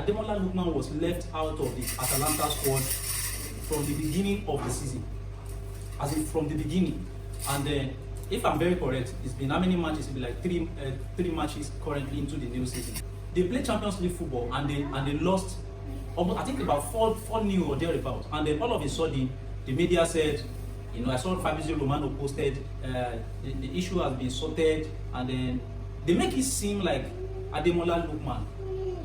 Ademola Lookman was left out of the Atalanta squad from the beginning of the season. As in from the beginning. And if I'm very correct, it's been how many matches? It's been like three matches currently into the new season. They played Champions League football and they lost almost, I think about 4-0 or thereabouts. And then all of a sudden, the media said, I saw Fabrizio Romano posted, the issue has been sorted, and then they make it seem like Ademola Lookman,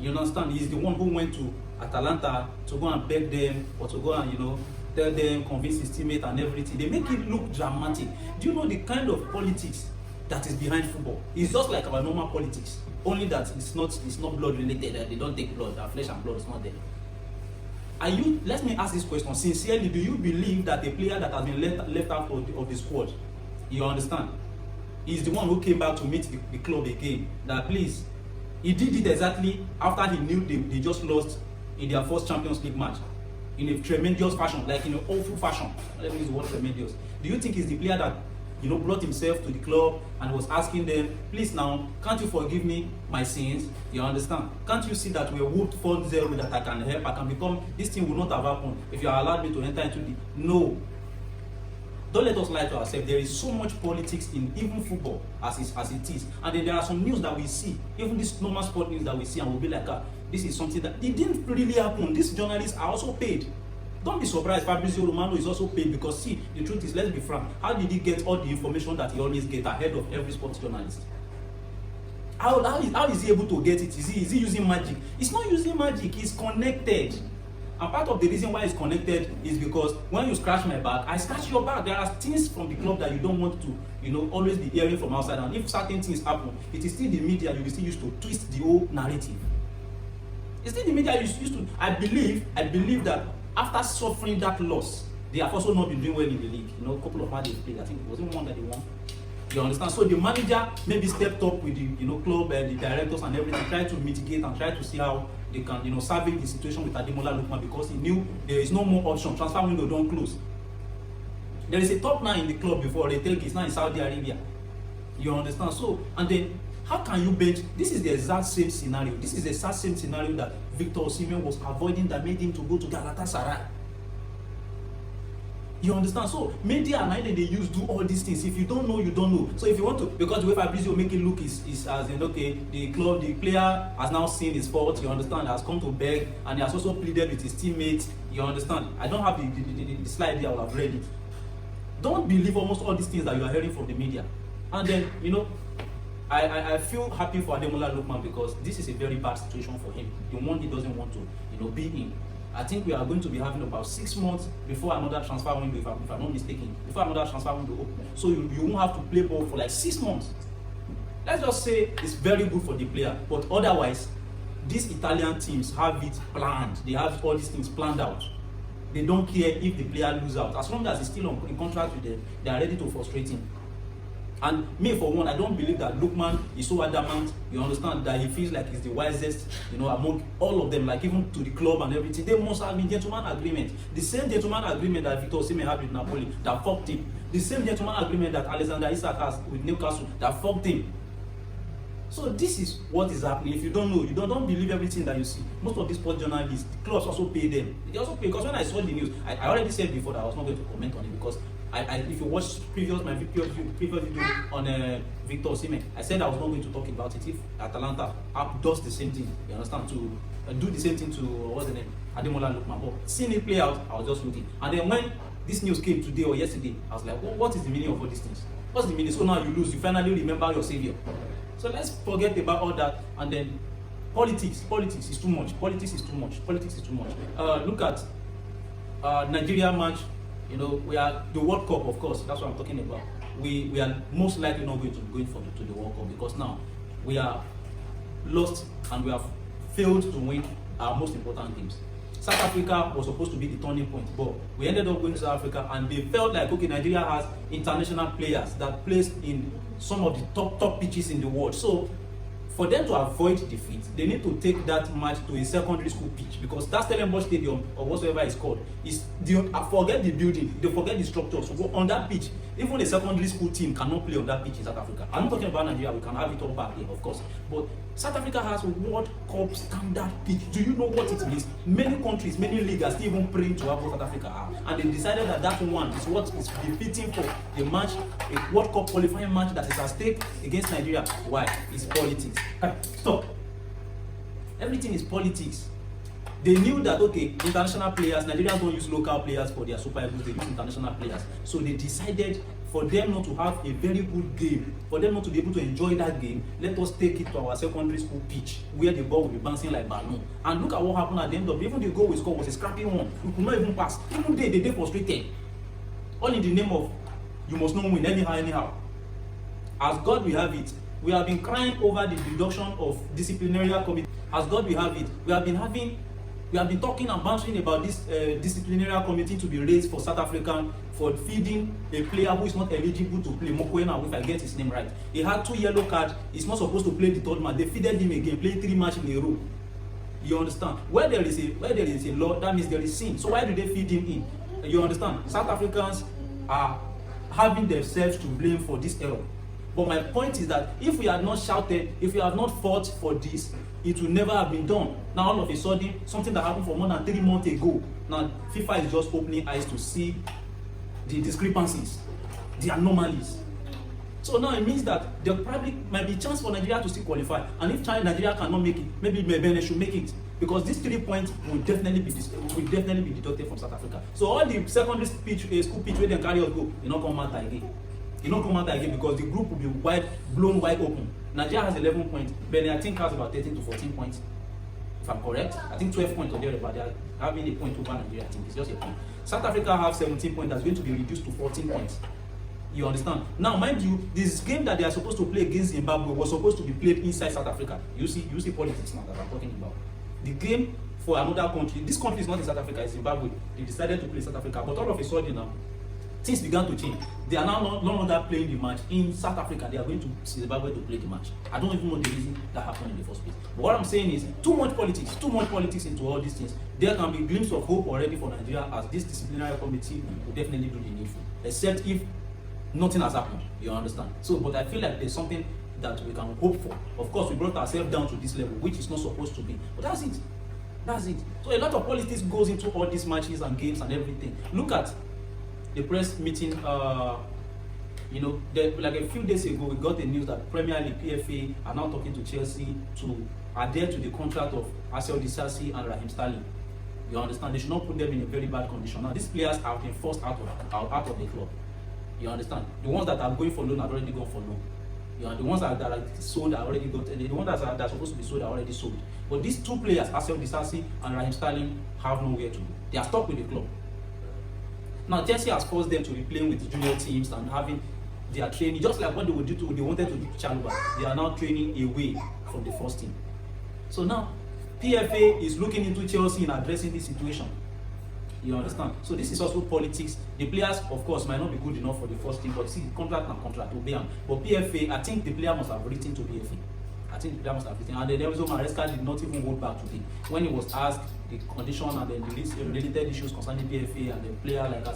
you understand, he's the one who went to Atalanta to go and beg them or to go and, tell them, convince his teammate and everything. They make it look dramatic. Do you know the kind of politics that is behind football? It's just like our normal politics, only that it's not blood related. They don't take blood. Our flesh and blood is not there. Let me ask this question sincerely. Do you believe that a player that has been left out of the squad, you understand, is the one who came back to meet the club again? That please, he did it exactly after he knew they just lost in their first Champions League match in a tremendous fashion, like in an awful fashion. Let me use the word tremendous. Do you think he's the player that brought himself to the club and was asking them, please now, can't you forgive me my sins? You understand? Can't you see that we're whooped 4-0, that I can help, I can become, this thing will not have happened if you allowed me to enter into the... No. Don't let us lie to ourselves. There is so much politics in even football as it is. And then there are some news that we see, even this normal sport news that we see, and we'll be like, this is something that it didn't really happen. These journalists are also paid. Don't be surprised Fabrizio Romano is also paid, because see, the truth is, let's be frank, how did he get all the information that he always gets ahead of every sports journalist? How is he able to get it? Is he using magic? It's not using magic, he's connected. And part of the reason why it's connected is because when you scratch my back, I scratch your back. There are things from the club that you don't want to, always be hearing from outside. And if certain things happen, it is still the media you will still use to twist the whole narrative. It's still the media you used to. I believe that after suffering that loss, they have also not been doing well in the league. A couple of matches they played. I think it wasn't one that they won. You understand? So the manager maybe stepped up with the club and the directors and everything, tried to mitigate and try to see how they can salvage the situation with Ademola Lookman, because he knew there is no more option. Transfer window don't close. There is a top 9 in the club before they take it now in Saudi Arabia. You understand? So, and then how can you bench? This is the exact same scenario. This is the exact same scenario that Victor Osimhen was avoiding, that made him to go to Galatasaray. You understand? So media and they use do all these things. If you don't know, you don't know. So if you want to, because the way Fabrizio make it look is as in, okay, the player has now seen his fault, you understand, has come to beg, and he has also pleaded with his teammates, you understand. I don't have the slide here, I will have read it. Don't believe almost all these things that you are hearing from the media. And then, I feel happy for Ademola Lookman, because this is a very bad situation for him. The one he doesn't want to, be in. I think we are going to be having about 6 months before another transfer window, if I'm not mistaken, before another transfer window opens. So you won't have to play ball for like 6 months. Let's just say it's very good for the player, but otherwise, these Italian teams have it planned. They have all these things planned out. They don't care if the player loses out. As long as he's still in contract with them, they are ready to frustrate him. And me, for one, I don't believe that Lookman is so adamant, you understand, that he feels like he's the wisest, among all of them, like even to the club and everything. They must have been gentleman agreement. The same gentleman agreement that Victor Osimhen had with Napoli, that fucked him. The same gentleman agreement that Alexander Isak has with Newcastle, that fucked him. So this is what is happening. If you don't know, you don't believe everything that you see. Most of these sports journalists, the clubs also pay them. They also pay, because when I saw the news, I already said before that I was not going to comment on it, because if you watch my previous video on Victor Osimhen, I said I was not going to talk about it if Atalanta does the same thing. You understand? To do the same thing to what's the name, Ademola Lookman. But seeing it play out, I was just looking. And then when this news came today or yesterday, I was like, what is the meaning of all these things? What's the meaning? So now you lose, you finally remember your savior. So let's forget about all that. And then politics is too much. Politics is too much. Look at Nigeria match. We are the World Cup, of course. That's what I'm talking about. We are most likely not going to be going to the World Cup, because now we are lost and we have failed to win our most important games. South Africa was supposed to be the turning point, but we ended up going to South Africa, and they felt like, okay, Nigeria has international players that plays in some of the top pitches in the world. So for them to avoid defeat, they need to take that match to a secondary school pitch, because that Stellenbosch Stadium or whatsoever it's called is forget the building, they forget the structure. So on that pitch, even a secondary school team cannot play on that pitch in South Africa. I'm not talking about Nigeria, we can have it all back here, of course. But South Africa has World Cup standard pitch. Do you know what it means? Many countries, many leagues are still even praying to have what South Africa have. And they decided that that one is what is befitting for a match, a World Cup qualifying match that is at stake against Nigeria. Why? It's politics. Stop. Everything is politics. They knew that, okay, international players, Nigerians don't use local players for their Super Eagles, they use international players. So they decided for them not to have a very good game, for them not to be able to enjoy that game, let us take it to our secondary school pitch where the ball will be bouncing like balloon. And look at what happened at the end of it. Even the goal we scored was a scrappy one. We could not even pass. Even they frustrated. All in the name of you must not win anyhow. As God will have it, we have been crying over the deduction of disciplinary committee. As God will have it, we have been talking and bouncing about this disciplinary committee to be raised for South African for feeding a player who is not eligible to play. Mokoena, if I get his name right. He had 2 yellow cards. He's not supposed to play the third match. They feeded him again, playing 3 matches in a row. You understand? Where there is a law, that means there is sin. So why do they feed him in? You understand? South Africans are having themselves to blame for this error. But my point is that if we had not shouted, if we have not fought for this, it will never have been done. Now all of a sudden, something that happened for more than 3 months ago, now FIFA is just opening eyes to see the discrepancies, the anomalies. So now it means that there probably might be a chance for Nigeria to still qualify. And if Nigeria cannot make it, maybe Benin should make it. Because these 3 points will definitely be deducted from South Africa. So all the secondary pitch, school pitch where they carry us go, you not come out again. You not come out again because the group will be blown wide open. Nigeria has 11 points. Benin, I think, has about 13 to 14 points. If I'm correct, I think 12 points or there, but they are having a point over Nigeria. I think it's just a point. South Africa have 17 points. That's going to be reduced to 14 points. You understand? Now, mind you, this game that they are supposed to play against Zimbabwe was supposed to be played inside South Africa. You see politics now that I'm talking about. The game for another country. This country is not in South Africa. It's Zimbabwe. They decided to play South Africa, but all of a sudden now, things began to change. They are now no longer playing the match in South Africa. They are going to Zimbabwe to play the match. I don't even know the reason that happened in the first place. But what I'm saying is too much politics into all these things. There can be a glimpse of hope already for Nigeria, as this disciplinary committee will definitely do the needful. Except if nothing has happened. You understand? So, but I feel like there's something that we can hope for. Of course, we brought ourselves down to this level, which is not supposed to be. But that's it. That's it. So a lot of politics goes into all these matches and games and everything. Look at the press meeting, like a few days ago, we got the news that Premier League, PFA are now talking to Chelsea to adhere to the contract of Marcel Disasi and Raheem Sterling. You understand? They should not put them in a very bad condition. Now, these players have been forced out of the club. You understand? The ones that are going for loan have already gone for loan. The ones that are sold are already got. The ones that are supposed to be sold are already sold. But these 2 players, Marcel Disasi and Raheem Sterling, have nowhere to go. They are stuck with the club. Now, Chelsea has forced them to be playing with the junior teams and having their training, just like what they wanted to do to Chaluba. They are now training away from the first team. So now, PFA is looking into Chelsea in addressing this situation. You understand? So this is also politics. The players, of course, might not be good enough for the first team, but see, contract, obey them. But PFA, I think the player must have written to PFA. And then Enzo Maresca did not even hold back today. When he was asked the condition and then the related issues concerning PFA and the player like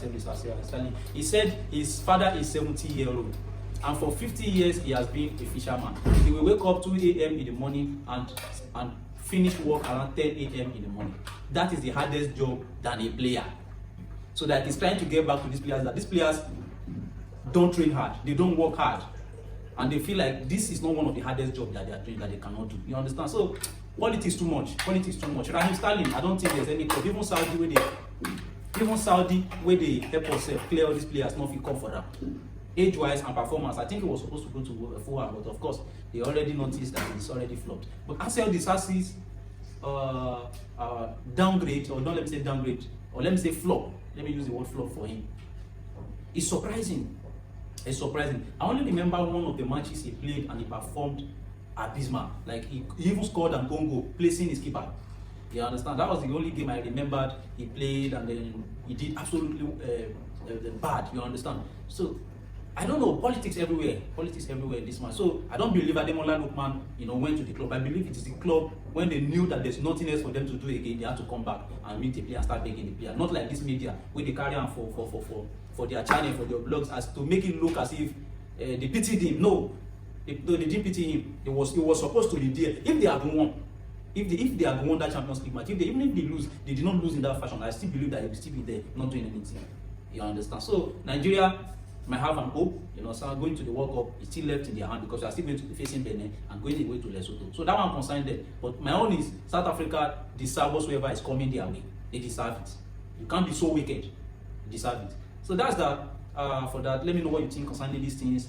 Sterling, he said his father is 70-year-old. And for 50 years, he has been a fisherman. He will wake up 2 a.m. in the morning and finish work around 10 a.m. in the morning. That is the hardest job than a player. So that he's trying to get back to these players, that these players don't train hard, they don't work hard. And they feel like this is not one of the hardest jobs that they are doing that they cannot do. You understand? So, politics too much. Raheem Sterling, I don't think there's any club. Even Saudi, where they help us clear all these players, not feel come for that. Age-wise and performance, I think he was supposed to go to Fulham, but of course, they already noticed that it's already flopped. But Marcel Disasi's downgrade, or don't let me say downgrade, or let me say flop. Let me use the word flop for him. It's surprising. It's surprising. I only remember one of the matches he played and he performed abysmal. Like he even scored an own goal, placing his keeper. You understand? That was the only game I remembered he played, and then he did absolutely bad. You understand? So I don't know, politics everywhere in this match. So I don't believe Ademola Lookman, went to the club. I believe it is the club, when they knew that there's nothing else for them to do again, they had to come back and meet the player and start begging the player. Not like this media, where they carry on for their channel, for their blogs, as to make it look as if they pitied him. No, they didn't pity him. It was supposed to be there. If they had won, if they had won that Champions League match, even if they lose, they did not lose in that fashion. I still believe that he will still be there, not doing anything. You understand? So Nigeria might have an hope, so going to the World Cup is still left in their hand, because they are still going to be facing Benin and going away to Lesotho. So that one concerns them. But my own is South Africa deserve whatsoever is coming their way. They deserve it. You can't be so wicked. You deserve it. So that's that. For that, let me know what you think concerning these things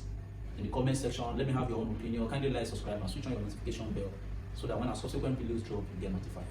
in the comment section. Let me have your own opinion. Kindly like, subscribe, and switch on your notification bell so that when our subsequent videos drop, you get notified.